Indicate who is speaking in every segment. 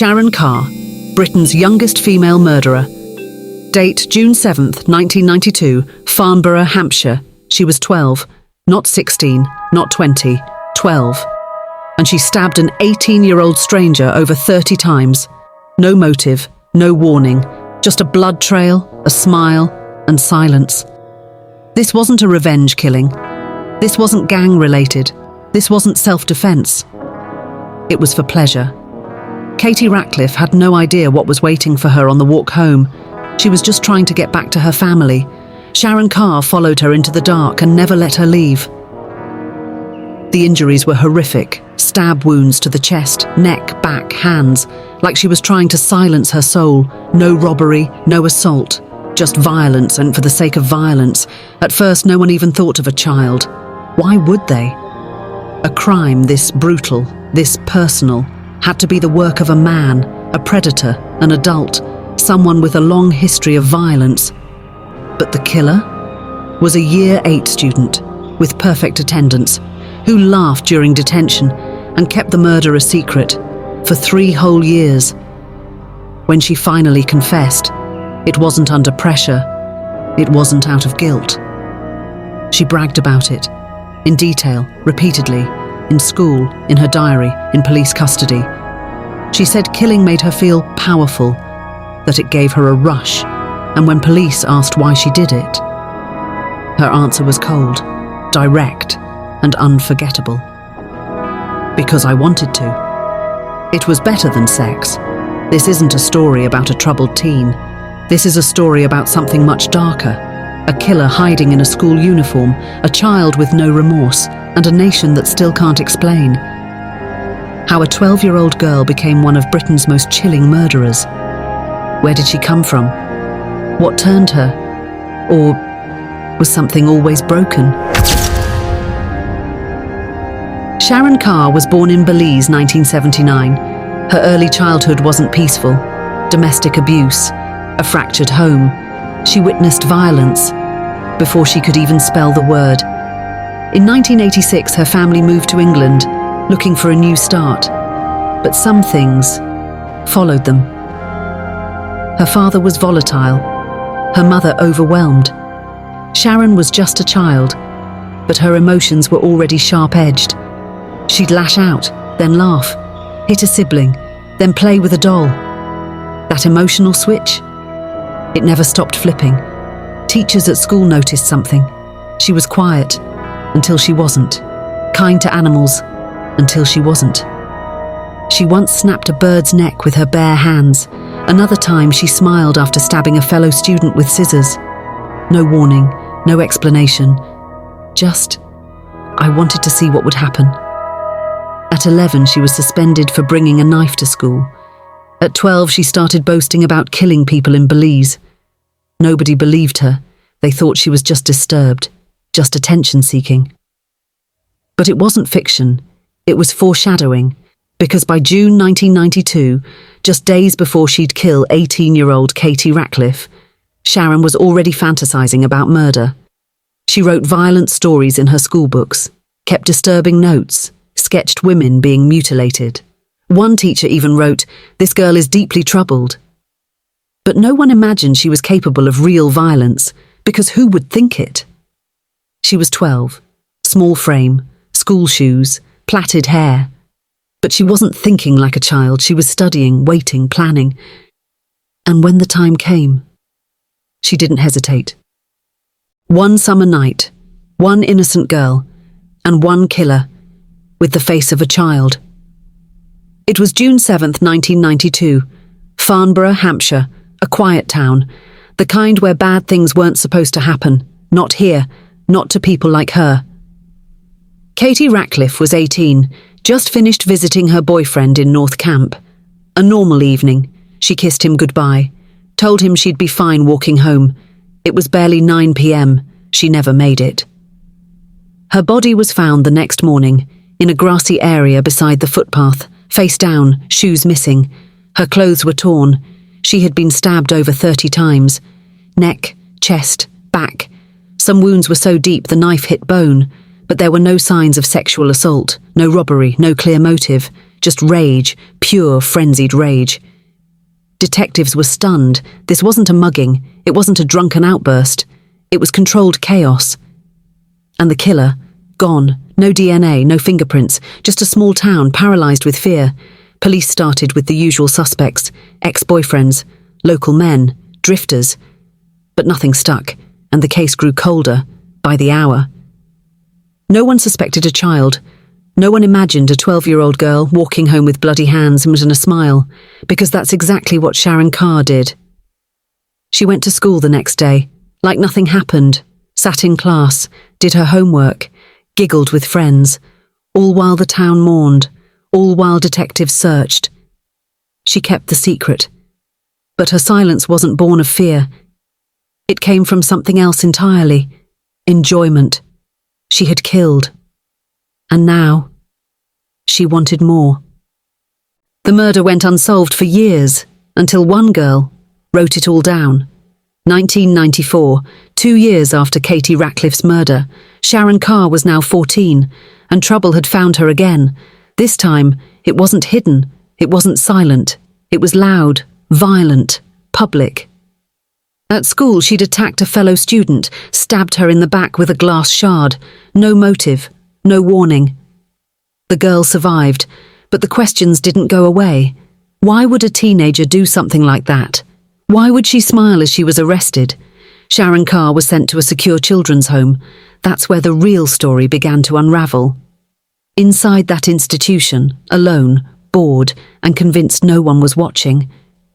Speaker 1: Sharon Carr, Britain's youngest female murderer. Date June 7th, 1992, Farnborough, Hampshire. She was 12, not 16, not 20, 12. And she stabbed an 18-year-old stranger over 30 times. No motive, no warning, just a blood trail, a smile, and silence. This wasn't a revenge killing. This wasn't gang-related. This wasn't self-defense. It was for pleasure. Katie Ratcliffe had no idea what was waiting for her on the walk home. She was just trying to get back to her family. Sharon Carr followed her into the dark and never let her leave. The injuries were horrific. Stab wounds to the chest, neck, back, hands, like she was trying to silence her soul. No robbery, no assault, just violence, and for the sake of violence. At first, no one even thought of a child. Why would they? A crime this brutal, this personal, had to be the work of a man, a predator, an adult, someone with a long history of violence. But the killer was a Year 8 student with perfect attendance who laughed during detention and kept the murder a secret for 3 whole years. When she finally confessed, it wasn't under pressure, it wasn't out of guilt. She bragged about it, in detail, repeatedly, in school, in her diary, in police custody. She said killing made her feel powerful, that it gave her a rush, and when police asked why she did it, her answer was cold, direct, and unforgettable. Because I wanted to. It was better than sex. This isn't a story about a troubled teen. This is a story about something much darker. A killer hiding in a school uniform, a child with no remorse, and a nation that still can't explain. How a 12-year-old girl became one of Britain's most chilling murderers. Where did she come from? What turned her? Or was something always broken? Sharon Carr was born in Belize, 1979. Her early childhood wasn't peaceful. Domestic abuse, a fractured home. She witnessed violence before she could even spell the word. In 1986, her family moved to England, looking for a new start. But some things followed them. Her father was volatile, her mother overwhelmed. Sharon was just a child, but her emotions were already sharp-edged. She'd lash out, then laugh, hit a sibling, then play with a doll. That emotional switch? It never stopped flipping. Teachers at school noticed something. She was quiet until she wasn't. Kind to animals until she wasn't. She once snapped a bird's neck with her bare hands. Another time she smiled after stabbing a fellow student with scissors. No warning, no explanation. Just, I wanted to see what would happen. At 11, she was suspended for bringing a knife to school. At 12, she started boasting about killing people in Belize. Nobody believed her. They thought she was just disturbed, just attention-seeking. But it wasn't fiction. It was foreshadowing, because by June 1992, just days before she'd kill 18-year-old Katie Ratcliffe, Sharon was already fantasizing about murder. She wrote violent stories in her schoolbooks, kept disturbing notes, sketched women being mutilated. One teacher even wrote, "This girl is deeply troubled." But no one imagined she was capable of real violence, because who would think it? She was 12, small frame, school shoes, plaited hair. But she wasn't thinking like a child. She was studying, waiting, planning. And when the time came, she didn't hesitate. One summer night, one innocent girl, and one killer, with the face of a child. It was June 7th, 1992, Farnborough, Hampshire, a quiet town, the kind where bad things weren't supposed to happen, not here, not to people like her. Katie Ratcliffe was 18, just finished visiting her boyfriend in North Camp. A normal evening. She kissed him goodbye, told him she'd be fine walking home. It was barely 9 p.m. She never made it. Her body was found the next morning, in a grassy area beside the footpath, face down, shoes missing. Her clothes were torn. She had been stabbed over 30 times. Neck, chest, back. Some wounds were so deep the knife hit bone, but there were no signs of sexual assault, no robbery, no clear motive, just rage, pure, frenzied rage. Detectives were stunned. This wasn't a mugging. It wasn't a drunken outburst. It was controlled chaos. And the killer, gone. No DNA, no fingerprints, just a small town paralysed with fear. Police started with the usual suspects, ex-boyfriends, local men, drifters. But nothing stuck, and the case grew colder by the hour. No one suspected a child. No one imagined a 12-year-old girl walking home with bloody hands and a smile, because that's exactly what Sharon Carr did. She went to school the next day, like nothing happened, sat in class, did her homework, giggled with friends, all while the town mourned, all while detectives searched. She kept the secret. But her silence wasn't born of fear. It came from something else entirely. Enjoyment. She had killed. And now, she wanted more. The murder went unsolved for years, until one girl wrote it all down. 1994, 2 years after Katie Ratcliffe's murder, Sharon Carr was now 14, and trouble had found her again. This time, it wasn't hidden, it wasn't silent, it was loud, violent, public. At school, she'd attacked a fellow student, stabbed her in the back with a glass shard. No motive, no warning. The girl survived, but the questions didn't go away. Why would a teenager do something like that? Why would she smile as she was arrested? Sharon Carr was sent to a secure children's home. That's where the real story began to unravel. Inside that institution, alone, bored, and convinced no one was watching,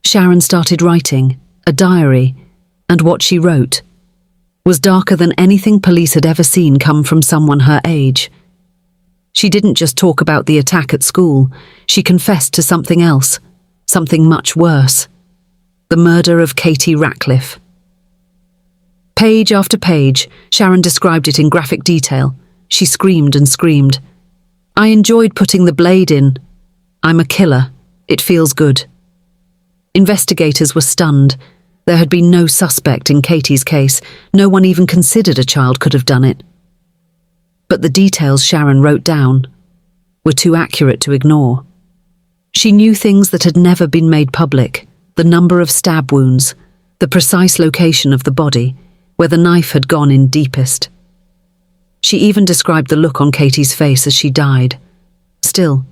Speaker 1: Sharon started writing, a diary, and what she wrote was darker than anything police had ever seen come from someone her age. She didn't just talk about the attack at school, she confessed to something else, something much worse. The murder of Katie Ratcliffe. Page after page, Sharon described it in graphic detail. She screamed and screamed. I enjoyed putting the blade in. I'm a killer. It feels good. Investigators were stunned. There had been no suspect in Katie's case. No one even considered a child could have done it. But the details Sharon wrote down were too accurate to ignore. She knew things that had never been made public. The number of stab wounds, the precise location of the body, where the knife had gone in deepest. She even described the look on Katie's face as she died. Still,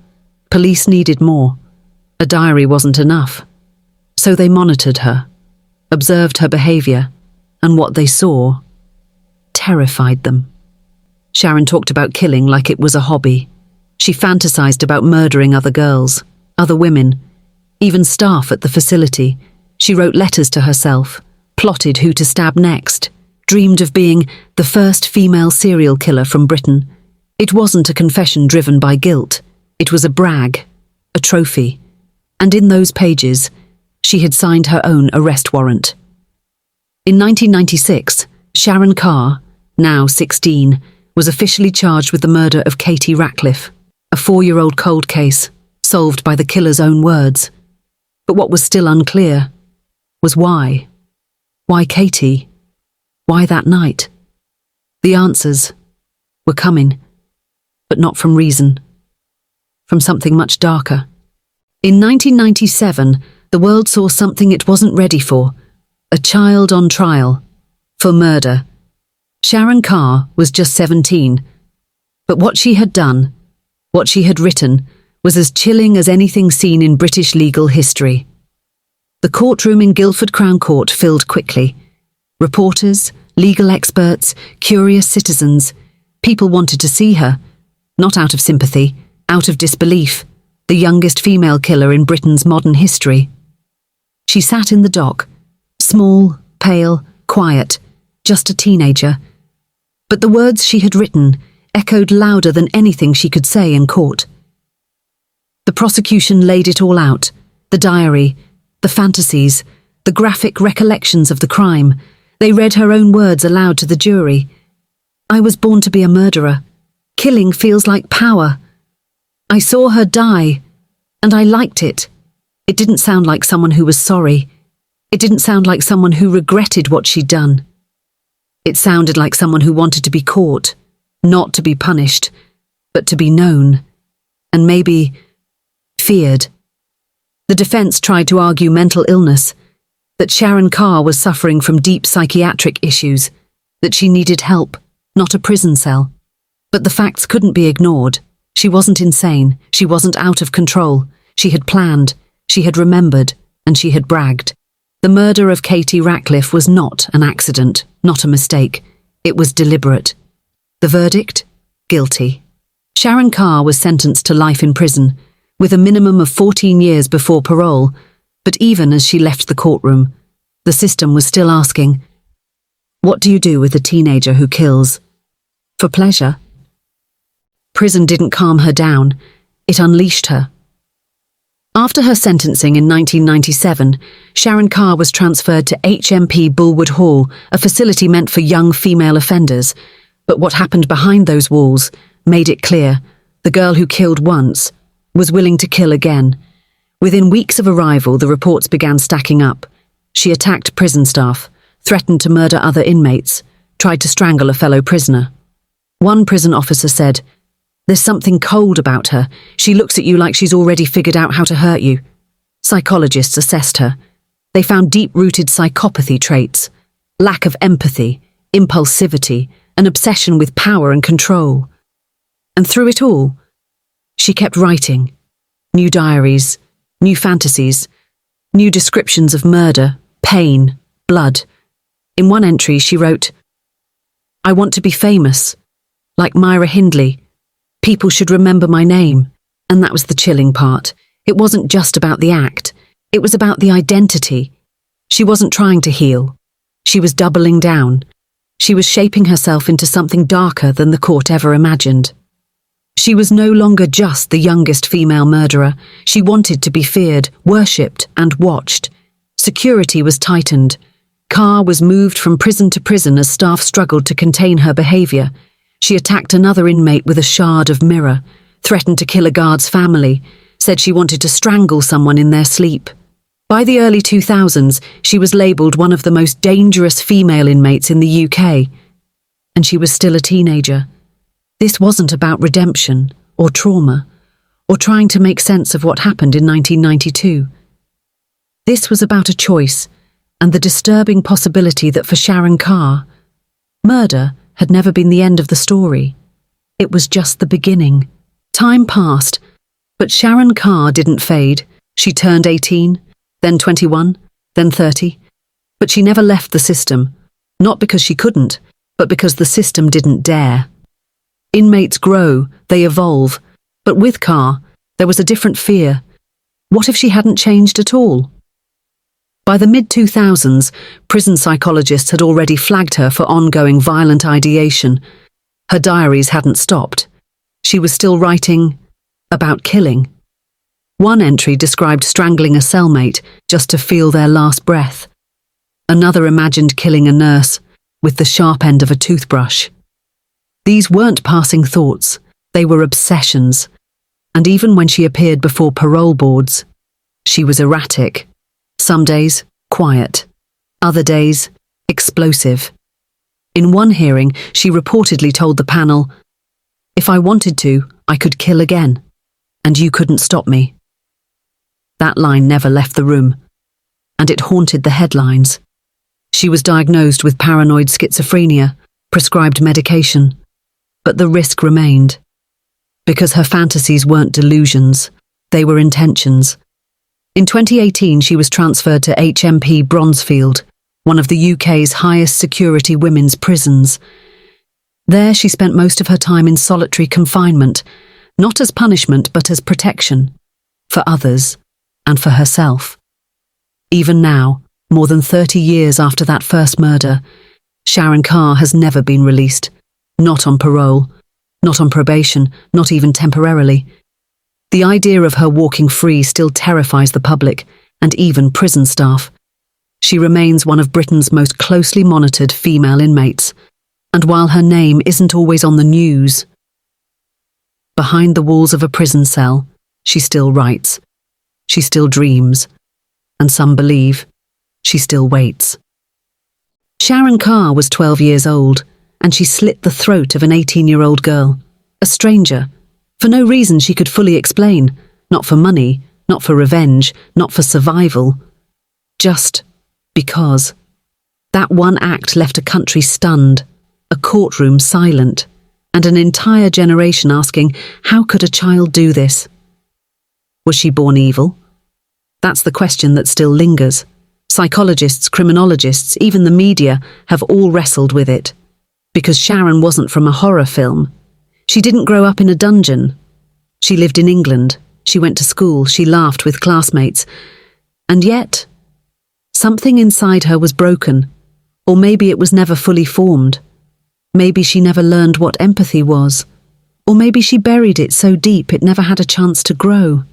Speaker 1: police needed more. A diary wasn't enough. So they monitored her, observed her behaviour, and what they saw terrified them. Sharon talked about killing like it was a hobby. She fantasized about murdering other girls, other women, even staff at the facility. She wrote letters to herself, plotted who to stab next, dreamed of being the first female serial killer from Britain. It wasn't a confession driven by guilt. It was a brag, a trophy. And in those pages, she had signed her own arrest warrant. In 1996, Sharon Carr, now 16, was officially charged with the murder of Katie Ratcliffe, a 4-year-old cold case, solved by the killer's own words. But what was still unclear was why. Why Katie? Why that night? The answers were coming, but not from reason. From something much darker. In 1997, the world saw something it wasn't ready for. A child on trial for murder. Sharon Carr was just 17, but what she had done, what she had written, was as chilling as anything seen in British legal history. The courtroom in Guildford Crown Court filled quickly. Reporters, legal experts, curious citizens. People wanted to see her, not out of sympathy, out of disbelief. The youngest female killer in Britain's modern history. She sat in the dock, small, pale, quiet, just a teenager. But the words she had written echoed louder than anything she could say in court. The prosecution laid it all out, the diary, the fantasies, the graphic recollections of the crime. They read her own words aloud to the jury. I was born to be a murderer. Killing feels like power. I saw her die, and I liked it. It didn't sound like someone who was sorry. It didn't sound like someone who regretted what she'd done. It sounded like someone who wanted to be caught, not to be punished, but to be known, and maybe feared. The defense tried to argue mental illness, that Sharon Carr was suffering from deep psychiatric issues, that she needed help, not a prison cell. But the facts couldn't be ignored. She wasn't insane, she wasn't out of control. She had planned, she had remembered, and she had bragged. The murder of Katie Ratcliffe was not an accident, not a mistake. It was deliberate. The verdict? Guilty. Sharon Carr was sentenced to life in prison, with a minimum of 14 years before parole, but even as she left the courtroom, the system was still asking, what do you do with a teenager who kills? For pleasure? Prison didn't calm her down, it unleashed her. After her sentencing in 1997, Sharon Carr was transferred to HMP Bulwood Hall, a facility meant for young female offenders. But what happened behind those walls made it clear the girl who killed once was willing to kill again. Within weeks of arrival, the reports began stacking up. She attacked prison staff, threatened to murder other inmates, tried to strangle a fellow prisoner. One prison officer said, "There's something cold about her. She looks at you like she's already figured out how to hurt you." Psychologists assessed her. They found deep-rooted psychopathy traits, lack of empathy, impulsivity, an obsession with power and control. And through it all, she kept writing. New diaries, new fantasies, new descriptions of murder, pain, blood. In one entry she wrote, "I want to be famous, like Myra Hindley. People should remember my name." And that was the chilling part. It wasn't just about the act. It was about the identity. She wasn't trying to heal. She was doubling down. She was shaping herself into something darker than the court ever imagined. She was no longer just the youngest female murderer. She wanted to be feared, worshipped, and watched. Security was tightened. Carr was moved from prison to prison as staff struggled to contain her behavior. She attacked another inmate with a shard of mirror, threatened to kill a guard's family, said she wanted to strangle someone in their sleep. By the early 2000s, she was labelled one of the most dangerous female inmates in the UK. And she was still a teenager. This wasn't about redemption, or trauma, or trying to make sense of what happened in 1992. This was about a choice, and the disturbing possibility that for Sharon Carr, murder had never been the end of the story. It was just the beginning. Time passed, but Sharon Carr didn't fade. She turned 18, then 21, then 30. But she never left the system, not because she couldn't, but because the system didn't dare. Inmates grow, they evolve, but with Carr, there was a different fear. What if she hadn't changed at all? By the mid-2000s, prison psychologists had already flagged her for ongoing violent ideation. Her diaries hadn't stopped. She was still writing about killing. One entry described strangling a cellmate just to feel their last breath. Another imagined killing a nurse with the sharp end of a toothbrush. These weren't passing thoughts, they were obsessions. And even when she appeared before parole boards, she was erratic. Some days, quiet. Other days, explosive. In one hearing, she reportedly told the panel, "If I wanted to, I could kill again, and you couldn't stop me." That line never left the room, and it haunted the headlines. She was diagnosed with paranoid schizophrenia, prescribed medication, but the risk remained. Because her fantasies weren't delusions, they were intentions. In 2018, she was transferred to HMP Bronzefield, one of the UK's highest security women's prisons. There she spent most of her time in solitary confinement, not as punishment but as protection, for others and for herself. Even now, more than 30 years after that first murder, Sharon Carr has never been released, not on parole, not on probation, not even temporarily. The idea of her walking free still terrifies the public and even prison staff. She remains one of Britain's most closely monitored female inmates, and while her name isn't always on the news, behind the walls of a prison cell, she still writes, she still dreams, and some believe she still waits. Sharon Carr was 12 years old, and she slit the throat of an 18-year-old girl, a stranger, for no reason she could fully explain. Not for money, not for revenge, not for survival. Just because. That one act left a country stunned, a courtroom silent, and an entire generation asking, how could a child do this? Was she born evil? That's the question that still lingers. Psychologists, criminologists, even the media have all wrestled with it. Because Sharon wasn't from a horror film. She didn't grow up in a dungeon. She lived in England. She went to school. She laughed with classmates. And yet, something inside her was broken. Or maybe it was never fully formed. Maybe she never learned what empathy was. Or maybe she buried it so deep it never had a chance to grow.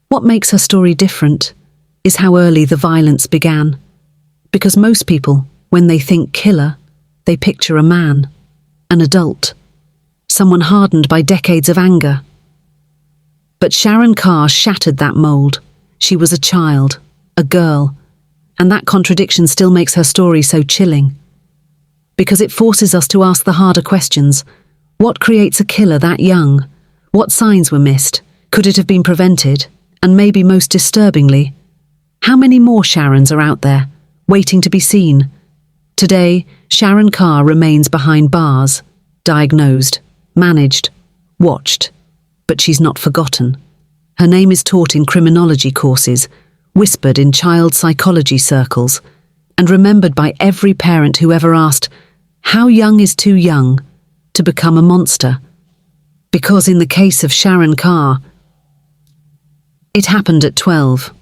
Speaker 1: What makes her story different is how early the violence began. Because most people, when they think killer, they picture a man, an adult, someone hardened by decades of anger. But Sharon Carr shattered that mold. She was a child, a girl, and that contradiction still makes her story so chilling. Because it forces us to ask the harder questions. What creates a killer that young? What signs were missed? Could it have been prevented? And maybe most disturbingly, how many more Sharons are out there, waiting to be seen? Today, Sharon Carr remains behind bars, diagnosed, managed, watched, but she's not forgotten. Her name is taught in criminology courses, whispered in child psychology circles, and remembered by every parent who ever asked, how young is too young to become a monster? Because in the case of Sharon Carr, it happened at 12.